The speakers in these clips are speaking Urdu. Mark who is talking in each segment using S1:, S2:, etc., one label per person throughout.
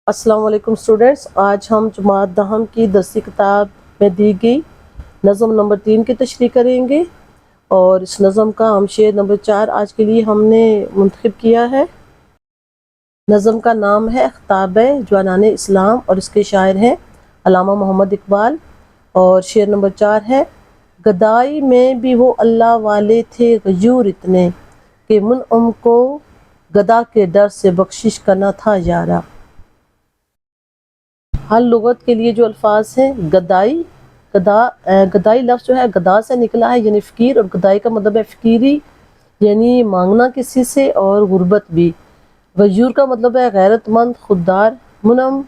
S1: السلام علیکم اسٹوڈینٹس، آج ہم جماعت دہم کی درسی کتاب میں دی گئی نظم نمبر 3 کی تشریح کریں گے، اور اس نظم کا ہم شعر نمبر 4 آج کے لیے ہم نے منتخب کیا ہے۔ نظم کا نام ہے خطاب جوانان اسلام اور اس کے شاعر ہیں علامہ محمد اقبال، اور شعر نمبر 4 ہے: گدائی میں بھی وہ اللہ والے تھے غیور اتنے کہ منعم کو گدا کے ڈر سے بخشش کرنا تھا یارا۔ ہر لغت کے لیے جو الفاظ ہیں، گدائی لفظ جو ہے گدا سے نکلا ہے، یعنی فقیر، اور گدائی کا مطلب ہے فقیری یعنی مانگنا کسی سے، اور غربت بھی۔ غیور کا مطلب ہے غیرت مند، خوددار۔ منعم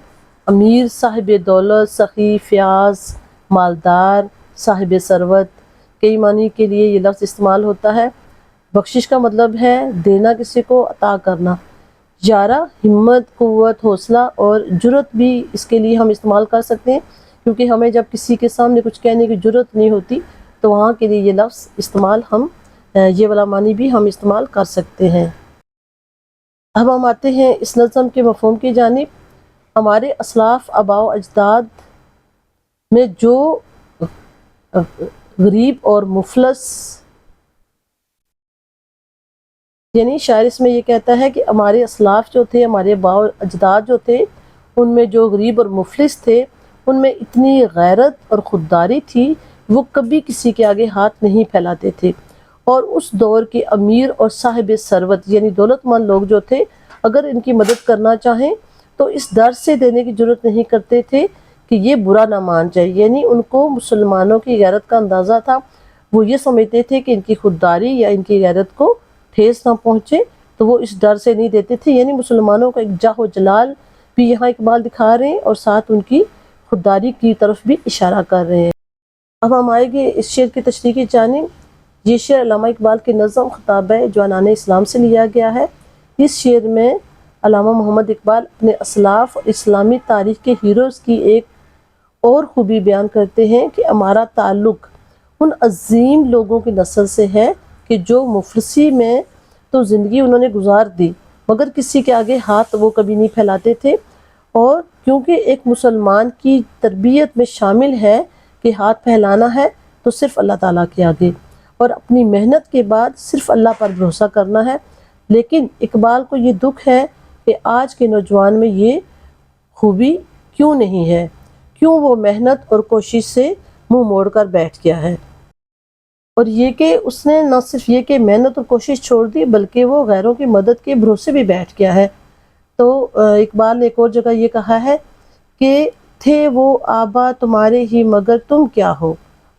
S1: امیر، صاحب دولت، سخی، فیاض، مالدار، صاحب ثروت، کئی معنی کے لیے یہ لفظ استعمال ہوتا ہے۔ بخشش کا مطلب ہے دینا، کسی کو عطا کرنا۔ یارہ ہمت، قوت، حوصلہ اور جرت بھی اس کے لیے ہم استعمال کر سکتے ہیں، کیونکہ ہمیں جب کسی کے سامنے کچھ کہنے کی جرت نہیں ہوتی تو وہاں کے لیے یہ لفظ استعمال یہ والا معنی بھی ہم استعمال کر سکتے ہیں۔ اب ہم آتے ہیں اس نظم کے مفہوم کی جانب۔ ہمارے اسلاف، آباء و اجداد میں جو غریب اور مفلس، یعنی شاعر اس میں یہ کہتا ہے کہ ہمارے اسلاف جو تھے، ہمارے آباء و اجداد جو تھے، ان میں جو غریب اور مفلس تھے، ان میں اتنی غیرت اور خودداری تھی، وہ کبھی کسی کے آگے ہاتھ نہیں پھیلاتے تھے۔ اور اس دور کے امیر اور صاحب ثروت یعنی دولت مند لوگ جو تھے، اگر ان کی مدد کرنا چاہیں تو اس ڈر سے دینے کی جرت نہیں کرتے تھے کہ یہ برا نہ مان جائے، یعنی ان کو مسلمانوں کی غیرت کا اندازہ تھا۔ وہ یہ سمجھتے تھے کہ ان کی خودداری یا ان کی غیرت کو ٹھیس نہ پہنچے، تو وہ اس ڈر سے نہیں دیتے تھے۔ یعنی مسلمانوں کا ایک جاہ و جلال بھی یہاں اقبال دکھا رہے ہیں، اور ساتھ ان کی خودداری کی طرف بھی اشارہ کر رہے ہیں۔ اب ہم آئیں گے اس شعر کی تشریح کی جانب۔ یہ شعر علامہ اقبال کی نظم خطاب جوانان اسلام سے لیا گیا ہے۔ اس شعر میں علامہ محمد اقبال اپنے اسلاف اور اسلامی تاریخ کے ہیروز کی ایک اور خوبی بیان کرتے ہیں کہ ہمارا تعلق ان عظیم لوگوں کی نسل سے ہے کہ جو مفلسی میں تو زندگی انہوں نے گزار دی، مگر کسی کے آگے ہاتھ وہ کبھی نہیں پھیلاتے تھے۔ اور کیونکہ ایک مسلمان کی تربیت میں شامل ہے کہ ہاتھ پھیلانا ہے تو صرف اللہ تعالیٰ کے آگے، اور اپنی محنت کے بعد صرف اللہ پر بھروسہ کرنا ہے۔ لیکن اقبال کو یہ دکھ ہے کہ آج کے نوجوان میں یہ خوبی کیوں نہیں ہے، کیوں وہ محنت اور کوشش سے منہ موڑ کر بیٹھ گیا ہے، اور یہ کہ اس نے نہ صرف یہ کہ محنت اور کوشش چھوڑ دی، بلکہ وہ غیروں کی مدد کے بھروسے بھی بیٹھ گیا ہے۔ تو اقبال نے ایک اور جگہ یہ کہا ہے کہ تھے وہ آبا تمہارے ہی مگر تم کیا ہو،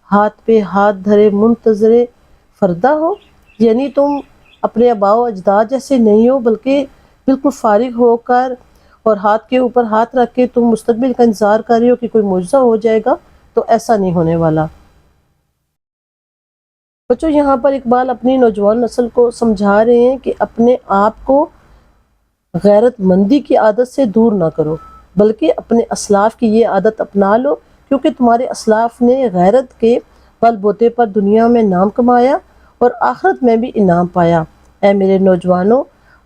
S1: ہاتھ پہ ہاتھ دھرے منتظر فردا ہو، یعنی تم اپنے آباء و اجداد جیسے نہیں ہو، بلکہ بالکل فارغ ہو کر اور ہاتھ کے اوپر ہاتھ رکھ کے تم مستقبل کا انتظار کر رہے ہو کہ کوئی معجزہ ہو جائے گا، تو ایسا نہیں ہونے والا۔ بچوں، یہاں پر اقبال اپنی نوجوان نسل کو سمجھا رہے ہیں کہ اپنے آپ کو غیرت مندی کی عادت سے دور نہ کرو، بلکہ اپنے اسلاف کی یہ عادت اپنا لو، کیونکہ تمہارے اسلاف نے غیرت کے بل بوتے پر دنیا میں نام کمایا اور آخرت میں بھی انعام پایا۔ اے میرے نوجوانوں،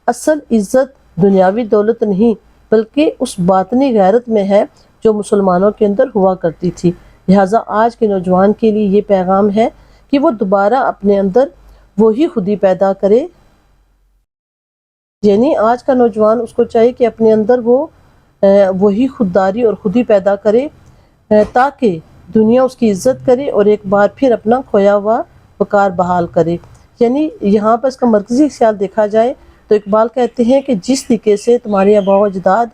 S1: اصل عزت دنیاوی دولت نہیں، بلکہ اس باطنی غیرت میں ہے جو مسلمانوں کے اندر ہوا کرتی تھی۔ لہٰذا آج کے نوجوان کے لیے یہ پیغام ہے کہ وہ دوبارہ اپنے اندر وہی خودی پیدا کرے، یعنی آج کا نوجوان اس کو چاہیے کہ اپنے اندر وہ وہی خودداری اور خودی پیدا کرے، تاکہ دنیا اس کی عزت کرے اور ایک بار پھر اپنا کھویا ہوا وقار بحال کرے۔ یعنی یہاں پر اس کا مرکزی خیال دیکھا جائے تو اقبال کہتے ہیں کہ جس طریقے سے تمہارے آباء و اجداد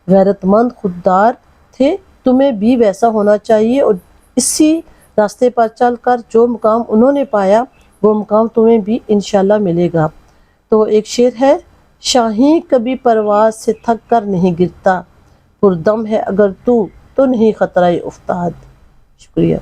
S1: غیرت مند، خوددار تھے، تمہیں بھی ویسا ہونا چاہیے، اور اسی راستے پر چل کر جو مقام انہوں نے پایا وہ مقام تمہیں بھی انشاءاللہ ملے گا۔ تو ایک شعر ہے: شاہیں کبھی پرواز سے تھک کر نہیں گرتا، پردم ہے اگر تو نہیں خطرہ افتاد۔ شکریہ۔